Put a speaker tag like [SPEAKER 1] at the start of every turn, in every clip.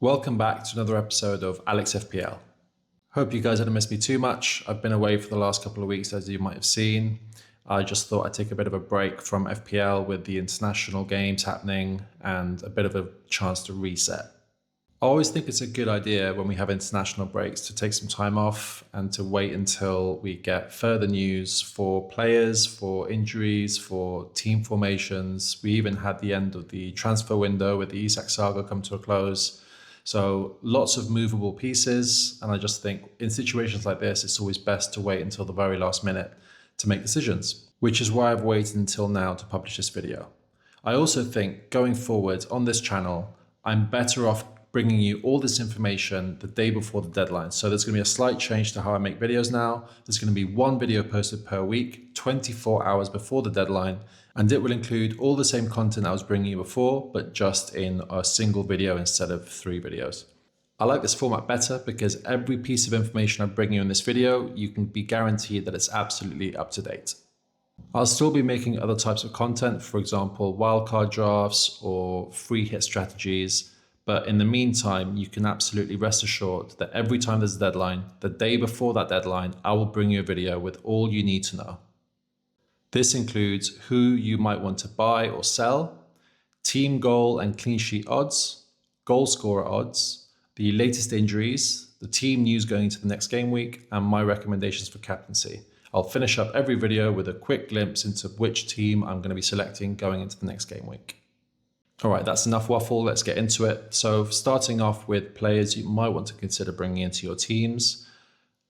[SPEAKER 1] Welcome back to another episode of Alex FPL. Hope you guys hadn't missed me too much. I've been away for the last couple of weeks, as you might have seen. I just thought I'd take a bit of a break from FPL with the international games happening and a bit of a chance to reset. I always think it's a good idea when we have international breaks to take some time off and to wait until we get further news for players, for injuries, for team formations. We even had the end of the transfer window with the Isak saga come to a close. So lots of movable pieces. And I just think in situations like this, it's always best to wait until the very last minute to make decisions, which is why I've waited until now to publish this video. I also think going forward on this channel, I'm better off bringing you all this information the day before the deadline. So there's going to be a slight change to how I make videos now. There's going to be one video posted per week, 24 hours before the deadline, and it will include all the same content I was bringing you before, but just in a single video instead of 3 videos. I like this format better because every piece of information I bring you in this video, you can be guaranteed that it's absolutely up to date. I'll still be making other types of content, for example, wildcard drafts or free hit strategies. But in the meantime, you can absolutely rest assured that every time there's a deadline, the day before that deadline, I will bring you a video with all you need to know. This includes who you might want to buy or sell, team goal and clean sheet odds, goal scorer odds, the latest injuries, the team news going into the next game week, and my recommendations for captaincy. I'll finish up every video with a quick glimpse into which team I'm going to be selecting going into the next game week. All right, that's enough waffle. Let's get into it. So starting off with players you might want to consider bringing into your teams.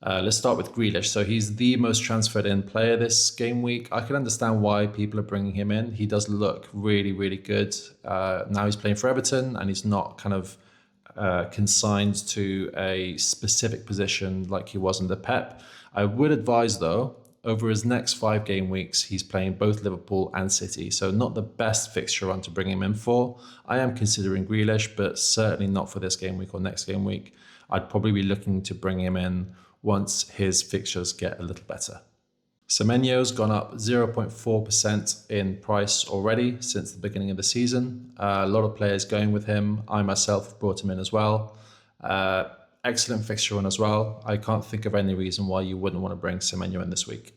[SPEAKER 1] Let's start with Grealish. So he's the most transferred in player this game week. I can understand why people are bringing him in. He does look really, really good. Now he's playing for Everton and he's not kind of consigned to a specific position like he was under Pep. I would advise though, over his next 5 game weeks, he's playing both Liverpool and City, so not the best fixture run to bring him in for. I am considering Grealish, but certainly not for this game week or next game week. I'd probably be looking to bring him in once his fixtures get a little better. Semenyo's gone up 0.4% in price already since the beginning of the season. A lot of players going with him. I myself have brought him in as well. Excellent fixture run as well. I can't think of any reason why you wouldn't want to bring Semenyo in this week.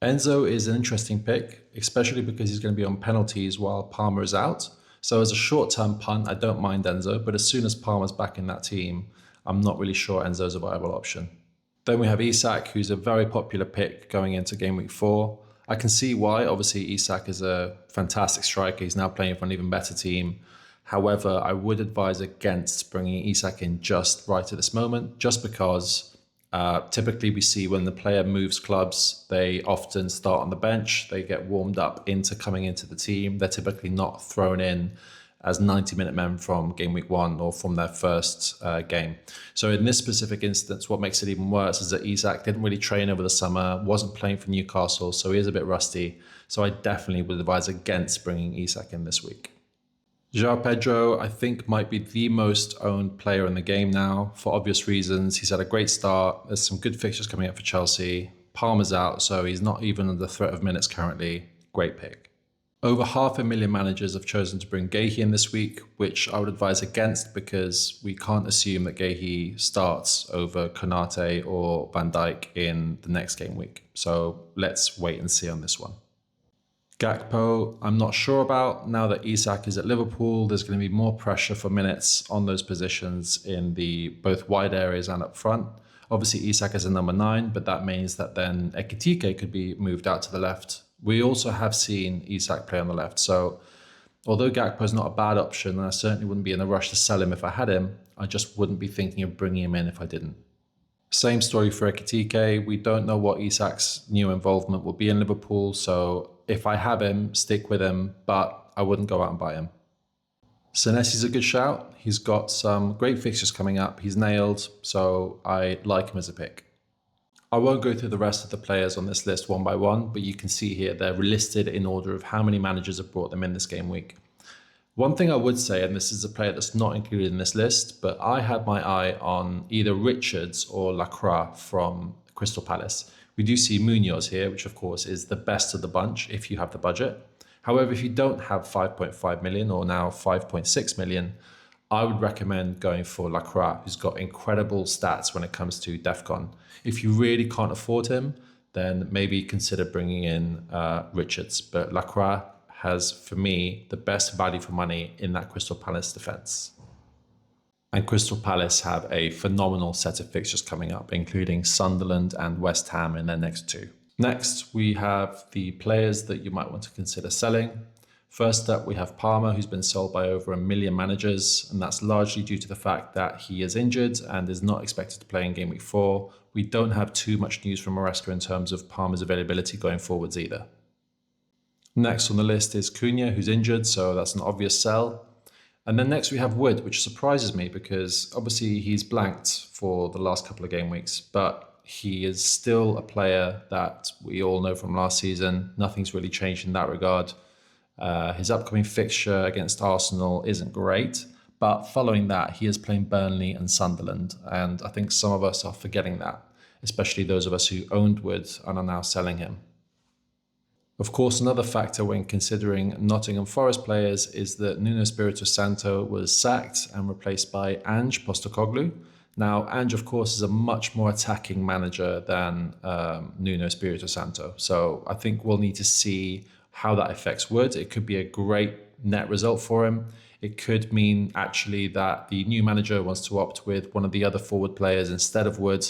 [SPEAKER 1] Enzo is an interesting pick, especially because he's going to be on penalties while Palmer is out. So as a short-term punt, I don't mind Enzo, but as soon as Palmer's back in that team, I'm not really sure Enzo's a viable option. Then we have Isak, who's a very popular pick going into game week 4. I can see why. Obviously, Isak is a fantastic striker. He's now playing for an even better team. However, I would advise against bringing Isak in just right at this moment, just because typically we see when the player moves clubs, they often start on the bench, they get warmed up into coming into the team. They're typically not thrown in as 90-minute men from game week 1 or from their first game. So in this specific instance, what makes it even worse is that Isak didn't really train over the summer, wasn't playing for Newcastle, so he is a bit rusty. So I definitely would advise against bringing Isak in this week. João Pedro, I think, might be the most owned player in the game now for obvious reasons. He's had a great start. There's some good fixtures coming up for Chelsea. Palmer's out, so he's not even under threat of minutes currently. Great pick. Over 500,000 managers have chosen to bring Guehi in this week, which I would advise against because we can't assume that Guehi starts over Konate or Van Dijk in the next game week. So let's wait and see on this one. Gakpo, I'm not sure about. Now that Isak is at Liverpool, there's going to be more pressure for minutes on those positions in the both wide areas and up front. Obviously, Isak is a number 9, but that means that then Ekitike could be moved out to the left. We also have seen Isak play on the left. So although Gakpo is not a bad option, and I certainly wouldn't be in a rush to sell him if I had him, I just wouldn't be thinking of bringing him in if I didn't. Same story for Ekitike. We don't know what Isak's new involvement will be in Liverpool, so if I have him, stick with him, but I wouldn't go out and buy him. Senesi's a good shout. He's got some great fixtures coming up. He's nailed, so I like him as a pick. I won't go through the rest of the players on this list one by one, but you can see here they're listed in order of how many managers have brought them in this game week. One thing I would say, and this is a player that's not included in this list, but I had my eye on either Richards or Lacroix from Crystal Palace. We do see Munoz here, which of course is the best of the bunch if you have the budget. However, if you don't have 5.5 million or now 5.6 million, I would recommend going for Lacroix, who's got incredible stats when it comes to DEFCON. If you really can't afford him, then maybe consider bringing in Richards. But Lacroix has, for me, the best value for money in that Crystal Palace defence. And Crystal Palace have a phenomenal set of fixtures coming up, including Sunderland and West Ham in their next two. Next, we have the players that you might want to consider selling. First up, we have Palmer, who's been sold by over 1 million managers, and that's largely due to the fact that he is injured and is not expected to play in Game Week 4. We don't have too much news from Maresca in terms of Palmer's availability going forwards either. Next on the list is Cunha, who's injured, so that's an obvious sell. And then next we have Wood, which surprises me because obviously he's blanked for the last couple of game weeks, but he is still a player that we all know from last season. Nothing's really changed in that regard. His upcoming fixture against Arsenal isn't great, but following that, he is playing Burnley and Sunderland, and I think some of us are forgetting that, especially those of us who owned Wood and are now selling him. Of course, another factor when considering Nottingham Forest players is that Nuno Espirito Santo was sacked and replaced by Ange Postecoglou. Now, Ange, of course, is a much more attacking manager than Nuno Espirito Santo, so I think we'll need to see how that affects Wood. It could be a great net result for him. It could mean actually that the new manager wants to opt with one of the other forward players instead of Wood.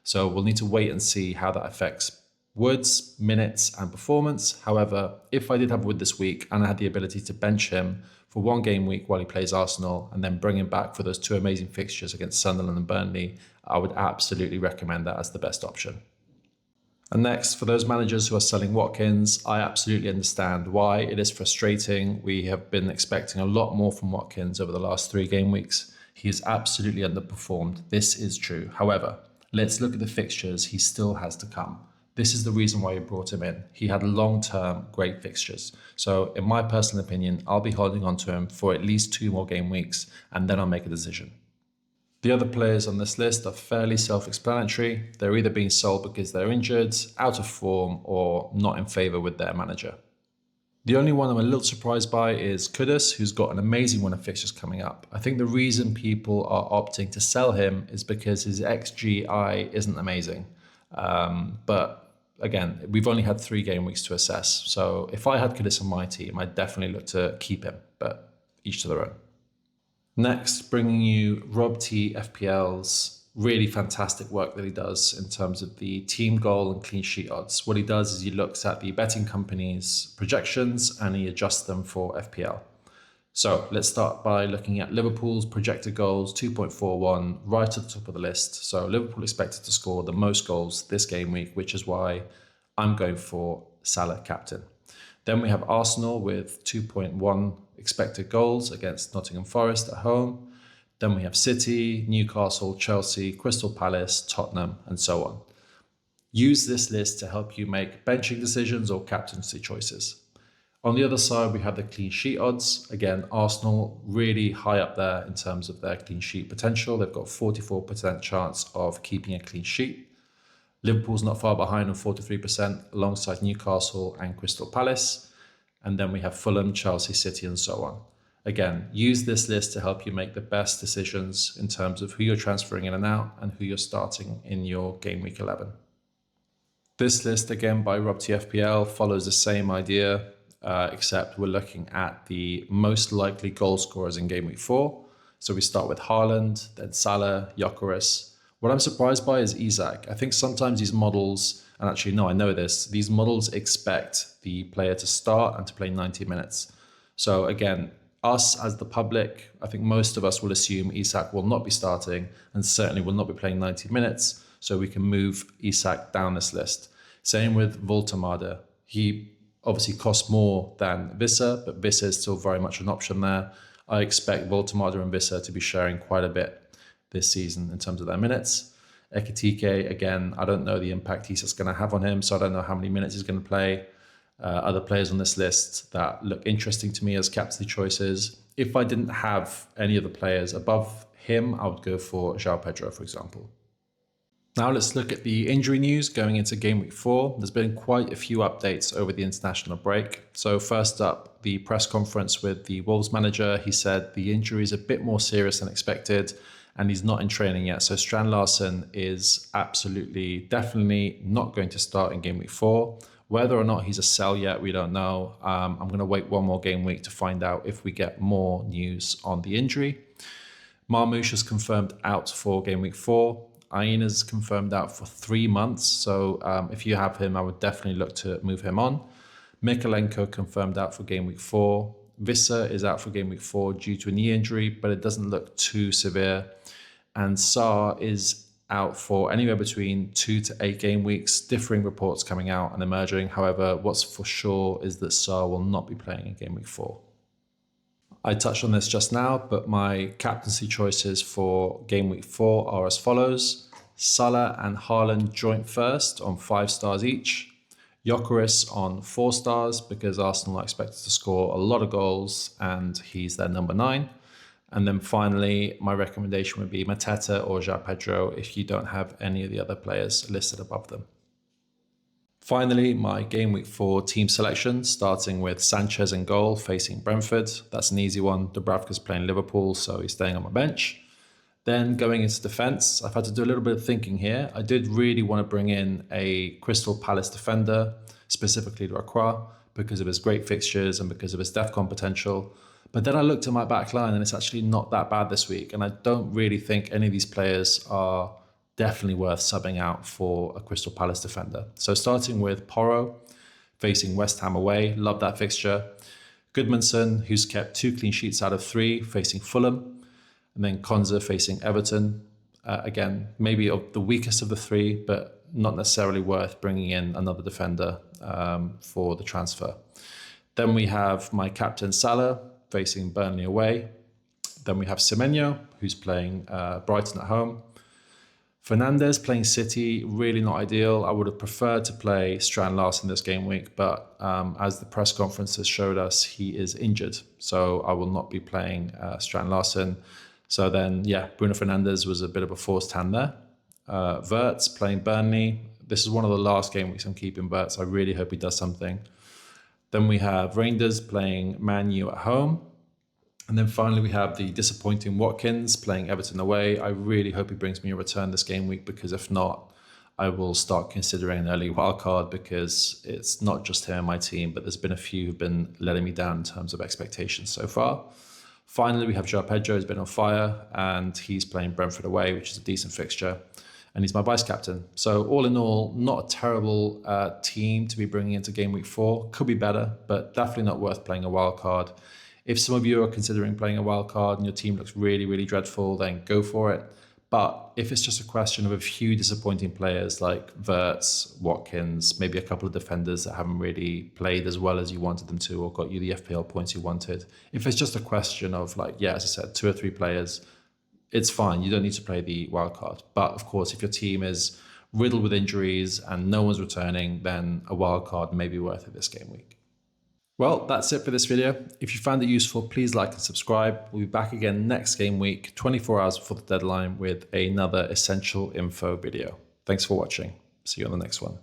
[SPEAKER 1] So we'll need to wait and see how that affects Wood's minutes and performance. However, if I did have Wood this week and I had the ability to bench him for one game week while he plays Arsenal and then bring him back for those two amazing fixtures against Sunderland and Burnley, I would absolutely recommend that as the best option. And next, for those managers who are selling Watkins, I absolutely understand why. It is frustrating. We have been expecting a lot more from Watkins over the last 3 game weeks. He has absolutely underperformed. This is true. However, let's look at the fixtures he still has to come. This is the reason why you brought him in. He had long-term great fixtures. So in my personal opinion, I'll be holding on to him for at least 2 more game weeks, and then I'll make a decision. The other players on this list are fairly self-explanatory. They're either being sold because they're injured, out of form, or not in favour with their manager. The only one I'm a little surprised by is Kudus, who's got an amazing run of fixtures coming up. I think the reason people are opting to sell him is because his XGI isn't amazing. But again, we've only had 3 game weeks to assess. So if I had Kudus on my team, I'd definitely look to keep him, but each to their own. Next, bringing you Rob T FPL's really fantastic work that he does in terms of the team goal and clean sheet odds. What he does is he looks at the betting companies' projections and he adjusts them for FPL. So let's start by looking at Liverpool's projected goals, 2.41, right at the top of the list. So Liverpool expected to score the most goals this game week, which is why I'm going for Salah captain. Then we have Arsenal with 2.1 expected goals against Nottingham Forest at home. Then we have City, Newcastle, Chelsea, Crystal Palace, Tottenham, and so on. Use this list to help you make benching decisions or captaincy choices. On the other side, we have the clean sheet odds. Again, Arsenal really high up there in terms of their clean sheet potential. They've got 44% chance of keeping a clean sheet. Liverpool's not far behind on 43% alongside Newcastle and Crystal Palace. And then we have Fulham, Chelsea, City, and so on. Again, use this list to help you make the best decisions in terms of who you're transferring in and out and who you're starting in your Game Week 11. This list, again, by Rob T FPL, follows the same idea, except we're looking at the most likely goal scorers in Game Week 4. So we start with Haaland, then Salah, Gyökeres. What I'm surprised by is Isak. I think sometimes these models, and actually no, I know this, these models expect the player to start and to play 90 minutes. So again, us as the public, I think most of us will assume Isak will not be starting and certainly will not be playing 90 minutes. So we can move Isak down this list. Same with Voltemade. He obviously costs more than Visser, but Visser is still very much an option there. I expect Voltemade and Visser to be sharing quite a bit this season in terms of their minutes. Ekitike, again, I don't know the impact Isak's going to have on him, so I don't know how many minutes he's going to play. Other players on this list that look interesting to me as captaincy choices. If I didn't have any of the players above him, I would go for João Pedro, for example. Now let's look at the injury news going into Game Week 4. There's been quite a few updates over the international break. So first up, the press conference with the Wolves manager. He said the injury is a bit more serious than expected and he's not in training yet. So Strand Larsen is absolutely, definitely not going to start in Game Week 4. Whether or not he's a sell yet, we don't know. I'm going to wait one more game week to find out if we get more news on the injury. Marmoush is confirmed out for Game Week 4. Aina's confirmed out for 3 months. So if you have him, I would definitely look to move him on. Mikolenko confirmed out for Game Week 4. Visser is out for Game Week 4 due to a knee injury, but it doesn't look too severe. And Sarr is out for anywhere between 2 to 8 game weeks, differing reports coming out and emerging. However, what's for sure is that Sarr will not be playing in Game Week 4. I touched on this just now, but my captaincy choices for Game Week 4 are as follows. Salah and Haaland joint first on 5 stars each. Gyökeres on 4 stars because Arsenal are expected to score a lot of goals and he's their number 9. And then finally, my recommendation would be Mateta or João Pedro if you don't have any of the other players listed above them. Finally, my Game Week 4 team selection, starting with Sanchez in goal facing Brentford. That's an easy one. Dubravka's playing Liverpool, so he's staying on my bench. Then going into defence, I've had to do a little bit of thinking here. I did really want to bring in a Crystal Palace defender, specifically Lacroix, because of his great fixtures and because of his DEFCON potential. But then I looked at my back line and it's actually not that bad this week. And I don't really think any of these players are definitely worth subbing out for a Crystal Palace defender. So starting with Porro, facing West Ham away. Love that fixture. Goodmanson, who's kept 2 clean sheets out of 3, facing Fulham. And then Konza facing Everton. Again, maybe of the weakest of the 3, but not necessarily worth bringing in another defender for the transfer. Then we have my captain Salah facing Burnley away. Then we have Semenyo, who's playing Brighton at home. Fernandez playing City, really not ideal. I would have preferred to play Strand Larsen this game week, but as the press conference has showed us, he is injured. So I will not be playing Strand Larsen. So then, yeah, Bruno Fernandes was a bit of a forced hand there. Wirtz playing Burnley. This is one of the last game weeks I'm keeping Wirtz. I really hope he does something. Then we have Reinders playing Man U at home. And then finally, we have the disappointing Watkins playing Everton away. I really hope he brings me a return this game week, because if not, I will start considering an early wildcard, because it's not just him and my team, but there's been a few who've been letting me down in terms of expectations so far. Finally, we have João Pedro, who's been on fire, and he's playing Brentford away, which is a decent fixture. And he's my vice captain. So all in all, not a terrible team to be bringing into Game Week 4. Could be better, but definitely not worth playing a wildcard. If some of you are considering playing a wild card and your team looks really, really dreadful, then go for it. But if it's just a question of a few disappointing players like Wirtz, Watkins, maybe a couple of defenders that haven't really played as well as you wanted them to or got you the FPL points you wanted, if it's just a question of like, yeah, as I said, 2 or 3 players, it's fine. You don't need to play the wild card. But of course, if your team is riddled with injuries and no one's returning, then a wild card may be worth it this game week. Well, that's it for this video. If you found it useful, please like and subscribe. We'll be back again next game week, 24 hours before the deadline, with another essential info video. Thanks for watching. See you on the next one.